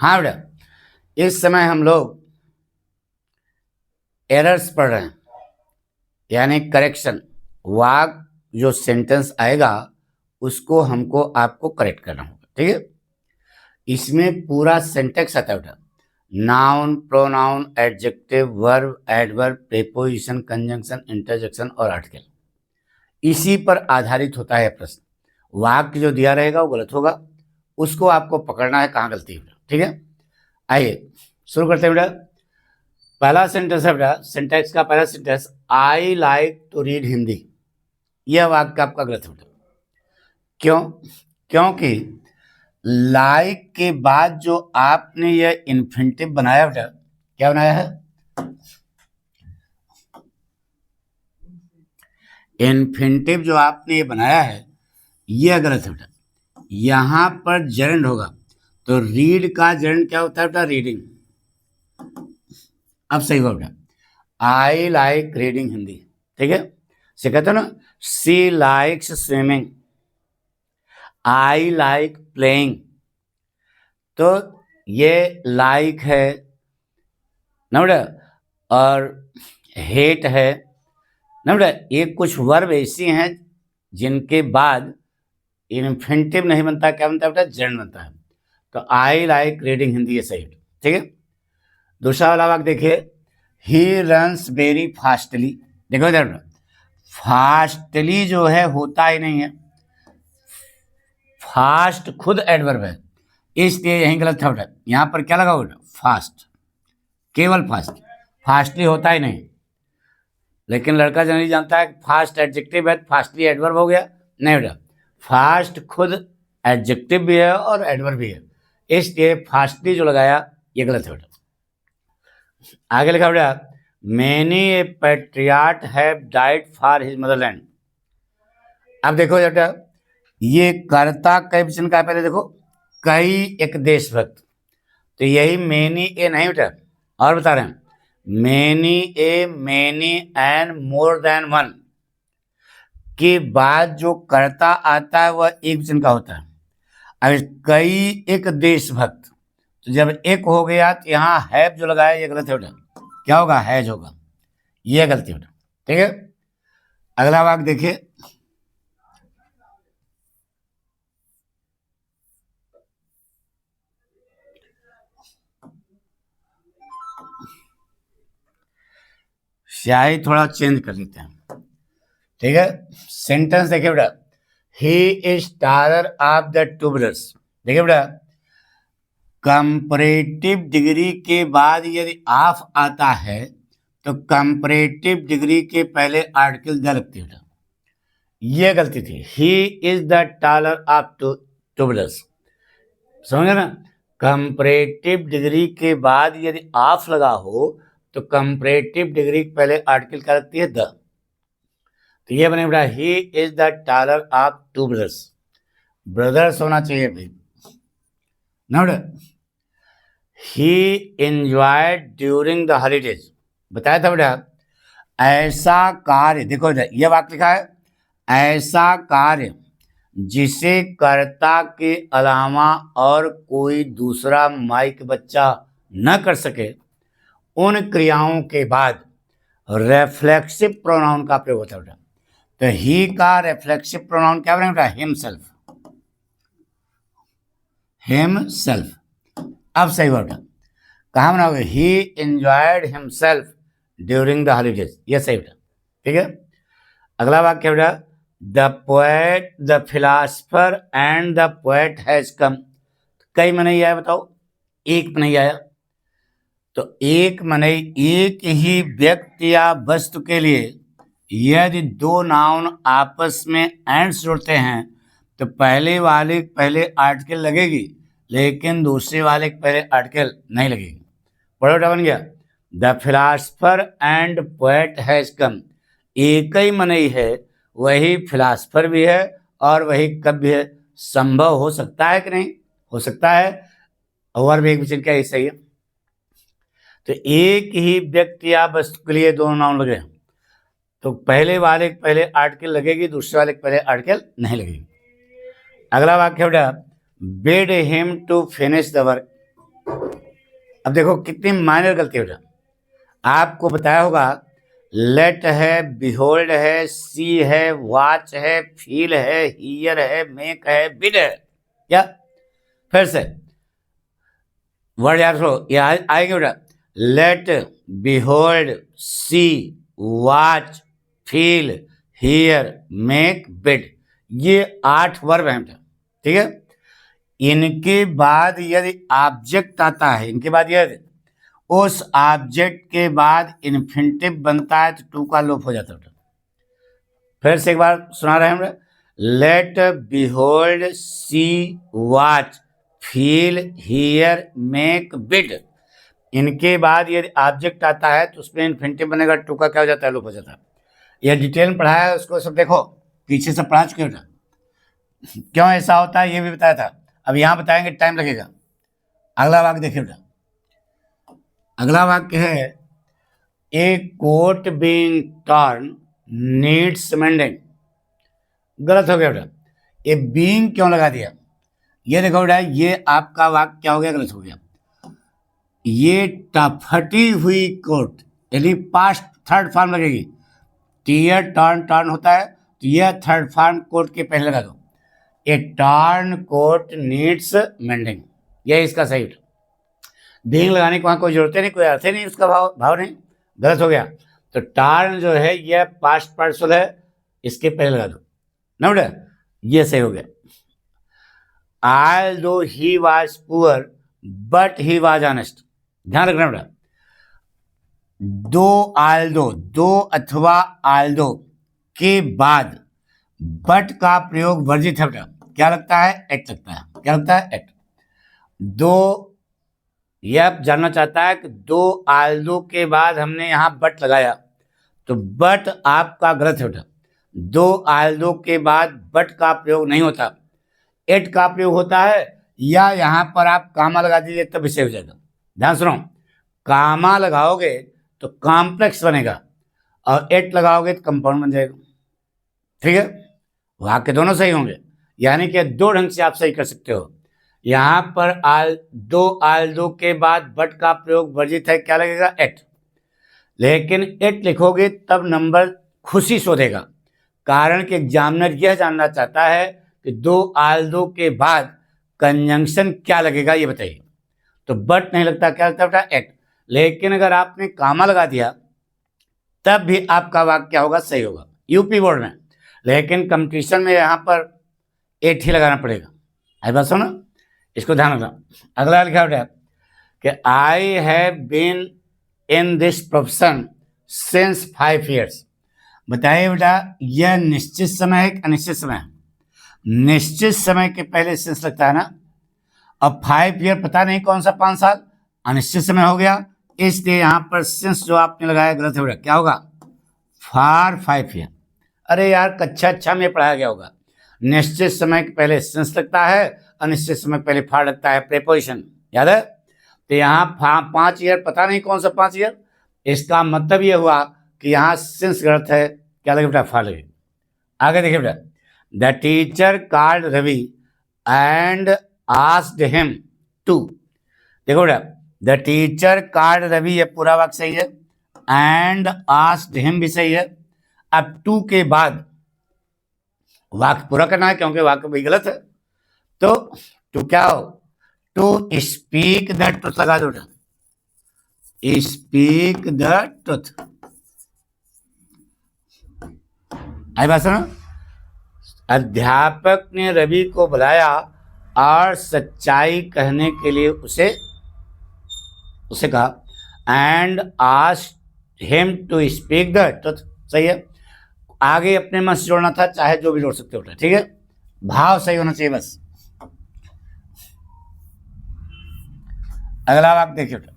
हाँ बेटा, इस समय हम लोग एरर्स पढ़ रहे हैं, यानी करेक्शन। वाक जो सेंटेंस आएगा उसको हमको आपको करेक्ट करना होगा, ठीक है। इसमें पूरा सेंटेक्स आता है बेटा, noun, pronoun, adjective, verb, adverb, preposition, conjunction, interjection और आर्टिकल। इसी पर आधारित होता है प्रश्न। वाक्य जो दिया रहेगा वो गलत होगा, उसको आपको पकड़ना है कहाँ गलती है, ठीक है। आइए शुरू करते हैं बेटा। पहला सेंटेंस है बेटा, सेंटेक्स का पहला sentence, I like to read Hindi. यह वाक्य आपका गलत है बेटा। क्यों? क्योंकि लाइक के बाद जो आपने यह इन्फिनिटिव बनाया बेटा, क्या बनाया है? इन्फिनिटिव जो आपने ये बनाया है यह गलत है बेटा। यहां पर जेरेंड होगा, तो रीड का जेरेंड क्या होता है बेटा? रीडिंग। अब सही होगा बेटा, आई लाइक रीडिंग हिंदी, ठीक है। से कहते हो ना, she likes swimming, I like playing. तो ये लाइक है ना बेटा, और हेट है ना बेटा। ये कुछ वर्ब ऐसी हैं जिनके बाद इन्फिनिटिव नहीं बनता, क्या बनता है बेटा? जेरेंड बनता है। तो आई लाइक रीडिंग हिंदी, ये सही, ठीक है। दूसरा वाला वाक्य देखिए, ही रन्स वेरी फास्टली। देखो इधर, फास्टली जो है होता ही नहीं है, फास्ट खुद एडवर्ब है, इसलिए यही गलत है बेटा। यहां पर क्या लगा बेटा? फास्ट, केवल फास्ट, फास्टली होता ही नहीं। लेकिन लड़का जनरली जानता है फास्ट एडजेक्टिव है, फास्टली एडवर्ब हो गया। नहीं बेटा, फास्ट खुद एडजेक्टिव भी है और एडवर्ब भी है, इसलिए फास्टली जो लगाया ये गलत है बेटा। आगे लिखा बेटा, many a patriot have died for his Motherland. अब देखो बेटा, ये कर्ता कई वचन का है, पहले देखो, कई एक देशभक्त, तो यही मैनी ए नहीं बेटा, और बता रहे हैं many a, many and more than one के बाद जो कर्ता आता है वह एक वचन का होता है। अगर कई एक देशभक्त, तो जब एक हो गया तो यहाँ हैव जो लगाया ये गलत है बेटा। क्या होगा? हैज होगा, ये गलती बेटा, ठीक है। अगला वाक्य देखिए, स्याही थोड़ा चेंज कर लेते हैं, ठीक है। सेंटेंस देखिए बेटा, he is tyre of the two brothers. देखिए बेटा, कंपैरेटिव डिग्री के बाद यदि ऑफ आता है तो कंपैरेटिव डिग्री के पहले आर्टिकल द लगती है बेटा, ये गलती थी। He is the tyre of two brothers, समझे ना। कंपैरेटिव डिग्री के बाद यदि ऑफ लगा हो तो कंपैरेटिव डिग्री के पहले आर्टिकल क्या लगती है? द। तो ये बने बेटा, he is the tyre of two brothers. Brothers होना चाहिए भाई ना बेटा। ही एंजॉयड ड्यूरिंग द हॉलीडेज, बताया था बेटा। ऐसा कार्य, देखो बेटा ये वाक्य लिखा है, ऐसा कार्य जिसे कर्ता के अलावा और कोई दूसरा माइक बच्चा न कर सके, उन क्रियाओं के बाद रेफ्लेक्सिव प्रोनाउन का प्रयोग होता है बेटा। तो ही का रेफ्लेक्सिव प्रोनाउन क्या बनेगा बेटा? Himself, himself. अब सही बेटा, कहाँ बनाओगे? ही enjoyed himself during the holidays, ये सही बेटा, ठीक है। अगला वाक्य बेटा, the poet, the philosopher and the poet has come. कई में नहीं आया बताओ, एक में नहीं आया। तो एक में नहीं, एक ही व्यक्ति या वस्तु के लिए यदि दो नाउन आपस में एंड्स जोड़ते हैं तो पहले वाले पहले आर्टिकल लगेगी, लेकिन दूसरे वाले पहले आर्टिकल नहीं लगेगी। पढ़ो बन गया, the philosopher and poet has come. एक ही मनई है, वही फिलासफर भी है और वही कवि भी है। संभव हो सकता है कि नहीं? हो सकता है, और भी एक वचन क्या सही है। तो एक ही व्यक्ति या वस्तु के लिए दोनों नाउन लगे, तो पहले वाले पहले आर्टिकल लगेगी, दूसरे वाले पहले आर्टिकल नहीं लगेगी। अगला वाक्य बेटा, bid him to finish the work. अब देखो कितनी माइनर गलती है बेटा। आपको बताया होगा लेट है, बिहोल्ड है, सी है, वॉच है, फील है, हियर है, मेक है, बिड है। क्या फिर से वर्ड याद रखो, ये आएंगे बेटा। Let, behold, see, watch, feel, hear, make, bid, ये 8 वर्ब हैं बेटा। ठीक है, इनके बाद यदि ऑब्जेक्ट आता है, इनके बाद यदि उस ऑब्जेक्ट के बाद इन्फिनिटिव बनता है तो टू का लोप हो जाता है। फिर से एक बार सुना रहे हैं। Let, behold, see, watch, feel, hear, make, bid, इनके बाद यदि ऑब्जेक्ट आता है तो उसमें इन्फिनिटिव बनेगा, टू का क्या हो जाता है, लोप हो जाता है। यह डिटेल में पढ़ाया है, उसको सब देखो, पीछे से पढ़ा चुके बेटा। क्यों ऐसा होता है ये भी बताया था, अब यहां बताएंगे, टाइम लगेगा। अगला वाक्य देखिए बेटा। अगला वाक्य है a coat being torn needs mending. गलत हो गया बेटा, ये बीइंग क्यों लगा दिया, ये देखो बेटा, ये आपका वाक्य क्या हो गया, गलत हो गया। ये फटी हुई कोट यदि पास्ट थर्ड फॉर्म लगेगी, टीयर टर्न टर्न होता है तो यह थर्ड फॉर्म कोट के पहले लगा दो। ए टर्न कोट नीड्स मेंडिंग, यह इसका सही बेटा। बीइंग लगाने की वहाँ कोई जरूरत नहीं, कोई अर्थ ही नहीं, उसका भाव नहीं, गलत हो गया। तो टर्न जो है यह पास्ट पार्टिसिपल है, इसके पहले लगा दो ना बेटा, ये सही हो गया। although he was poor but he was honest, ध्यान रखना बेटा। दो अथवा although के बाद बट का प्रयोग वर्जित है बेटा, क्या लगता है, एट लगता है, क्या लगता है, एट। दो, यह जानना चाहता है कि दो आल्दो के बाद हमने यहां बट लगाया, तो बट आपका गलत है बेटा। दो आल्दो के बाद बट का प्रयोग नहीं होता, एट का प्रयोग होता है, या यहां पर आप कामा लगा दीजिए तब इसे हो जाएगा। ध्यान सुनो, कामा लगाओगे तो कॉम्प्लेक्स बनेगा और एट लगाओगे तो कंपाउंड बन जाएगा। ठीक है, वाक्य दोनों सही होंगे, यानी कि दो ढंग से आप सही कर सकते हो। यहां पर आल्दो के बाद बट का प्रयोग वर्जित है, क्या लगेगा, एट। लेकिन एट लिखोगे तब नंबर खुशी शोधेगा, कारण कि एग्जामिनर यह जानना चाहता है कि दो आल्दो के बाद कंजंक्शन क्या लगेगा, ये बताइए। तो बट नहीं लगता, क्या लगता है, एट। लेकिन अगर आपने कामा लगा दिया तब भी आपका वाक्य क्या होगा, सही होगा, यूपी बोर्ड में। लेकिन कंपटीशन में यहाँ पर एट ही लगाना पड़ेगा। आई बात सुनो, इसको ध्यान रखना। अगला लिखा बेटा कि I have been in this profession since 5 years। बताइए बेटा, यह निश्चित समय है कि अनिश्चित समय है? निश्चित समय के पहले सिंस लगता है ना। अब 5 year पता नहीं कौन सा 5 साल, अनिश्चित समय हो गया, इसलिए यहां पर सिंस जो आपने लगाया गलत है बेटा, क्या होगा, फॉर 5 year। अरे यार कक्षा अच्छा में पढ़ाया गया होगा, निश्चित समय के पहले सिंस लगता है, अनिश्चित समय पहले फॉर लगता है, प्रीपोजिशन याद है। तो यहाँ 5 year पता नहीं कौन सा 5 year, इसका मतलब ये हुआ कि यहाँ सिंस गलत है, क्या लगे बेटा, फॉर लगे। आगे देखिए बेटा, the teacher called Ravi and asked him to. देखो बेटा, द टीचर कॉल्ड रवि, ये पूरा वाक्य सही है, एंड आस्क्ड हिम भी सही है। अब टू के बाद वाक्य पूरा करना है, क्योंकि वाक्य भी गलत है। तो टू क्या हो, टू स्पीक द ट्रुथ लगा दो बेटा, स्पीक द ट्रुथ। आई बात सुनो, अध्यापक ने रवि को बुलाया और सच्चाई कहने के लिए उसे कहा and asked him to speak the truth, सही है। आगे अपने मन से जोड़ना था, चाहे जो भी जोड़ सकते हो, ठीक है, भाव सही होना चाहिए बस। अगला वाक्य देखिए बेटा,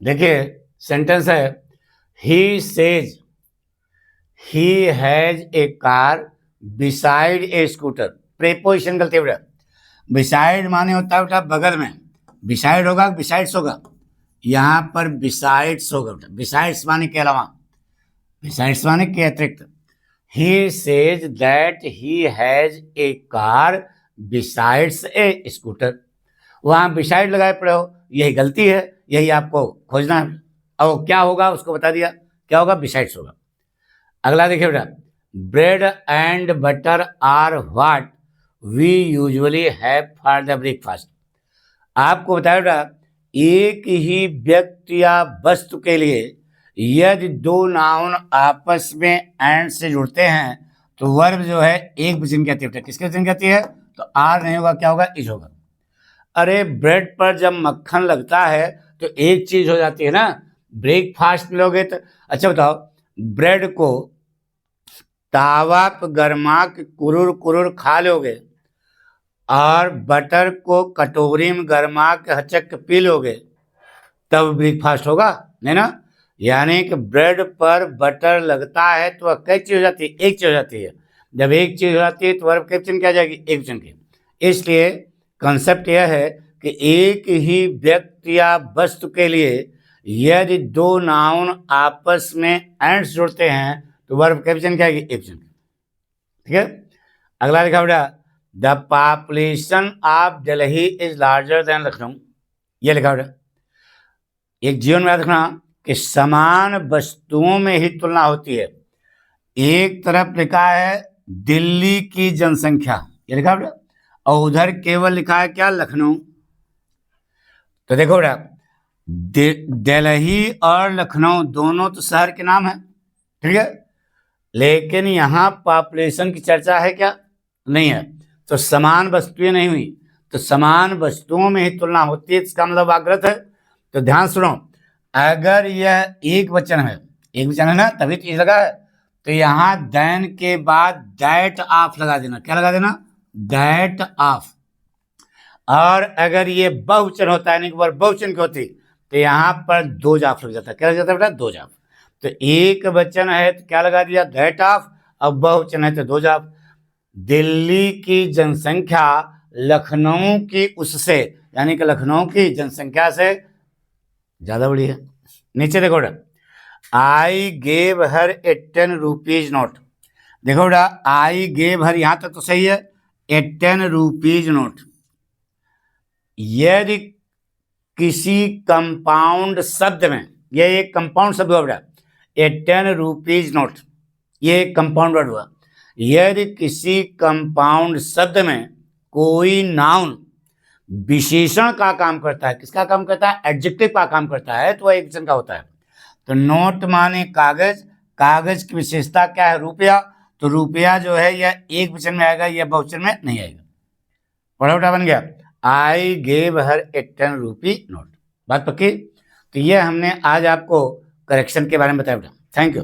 देखिए सेंटेंस है, he says he has a car beside A scooter. Preposition गलती बेटा, बिसाइड माने होता है बेटा बगल में, बिसाइड होगा बिसाइड्स होगा, यहाँ पर बिसाइड्स होगा बेटा, बिसाइड्स माने के अलावा, बिसाइड्स माने के अतिरिक्त। He says that he has a car besides A scooter. वहाँ बिसाइड लगाए पड़े हो, यही गलती है, यही आपको खोजना है। अब क्या होगा उसको बता दिया, क्या होगा, बिसाइड्स होगा। अगला देखिए बेटा, bread and butter are what we usually have for the breakfast. आपको बताया बेटा, एक ही व्यक्ति या वस्तु के लिए यदि दो नाउन आपस में एंड से जुड़ते हैं तो वर्ब जो है एक वचन कहती है बेटा। किसके वचन कहती है, तो आर नहीं होगा, क्या होगा, इज होगा। अरे ब्रेड पर जब मक्खन लगता है तो एक चीज हो जाती है ना, ब्रेकफास्ट में लोगे तो। अच्छा बताओ, ब्रेड को तावा पे गरमा के कुरुर कुरुर खा लोगे और बटर को कटोरी में गरमा के हचक के पी लोगे, तब ब्रेकफास्ट होगा, नहीं ना। यानी कि ब्रेड पर बटर लगता है तो वह कई चीज हो जाती है, एक चीज हो जाती है। जब एक चीज हो जाती है तो वर्ब कितने वचन क्या जाएगी, एक वचन की। इसलिए कंसेप्ट यह है कि एक ही व्यक्ति या वस्तु के लिए यदि दो नाउन आपस में एंड्स जुड़ते हैं तो वर्ब कितने वचन क्या आएगी, एक वचन। ठीक है, अगला लिखा बेटा, the population of Delhi is larger than Lucknow. ये लिखा बेटा, एक जीवन में याद रखना कि समान वस्तुओं में ही तुलना होती है। एक तरफ लिखा है दिल्ली की जनसंख्या, ये लिखा बेटा, और उधर केवल लिखा है क्या, लखनऊ। तो देखो बेटा, दिल्ली और लखनऊ दोनों तो शहर के नाम है, ठीक है, लेकिन यहाँ पॉपुलेशन की चर्चा है क्या, नहीं है। तो समान वस्तुएं नहीं हुई, तो समान वस्तुओं में ही तुलना होती है, इसका मतलब वाग्रत है। तो ध्यान सुनो, अगर यह एक वचन है, एक वचन है ना, तभी तो इस लगा है, तो यहाँ दैन के बाद दैट ऑफ लगा देना। क्या लगा देना, दैट ऑफ। और अगर ये बहुवचन होता है, बहुवचन की होती, तो यहाँ पर दो जाफ लग जाता है। क्या लग जाता है बेटा, दो जाफ। तो एक वचन है तो क्या लगा दिया, दैट ऑफ, अब बहुवचन है तो दो जाफ। दिल्ली की जनसंख्या लखनऊ की उससे, यानी कि लखनऊ की जनसंख्या से ज्यादा बड़ी है। नीचे देखो बेटा, I gave her A 10 rupees note. देखो बेटा, आई गेव हर, यहां तक तो सही है, ए 10 रुपीज नोट। यदि किसी कंपाउंड शब्द में, ये एक कंपाउंड शब्द हुआ बेटा, ए 10 रुपीज नोट, ये एक कंपाउंड वर्ड हुआ। यदि किसी कंपाउंड शब्द में कोई नाउन विशेषण का काम करता है, किसका काम करता है, एडजेक्टिव का काम करता है, तो वह एक वचन का होता है। तो नोट माने कागज, कागज की विशेषता क्या है, रुपया, तो रुपया जो है यह एक वचन में आएगा, यह बहुवचन में नहीं आएगा। पढ़ा बन गया, I gave her A 10 rupee note. बात पक्की। तो यह हमने आज आपको करेक्शन के बारे में बताया बेटा। Thank you.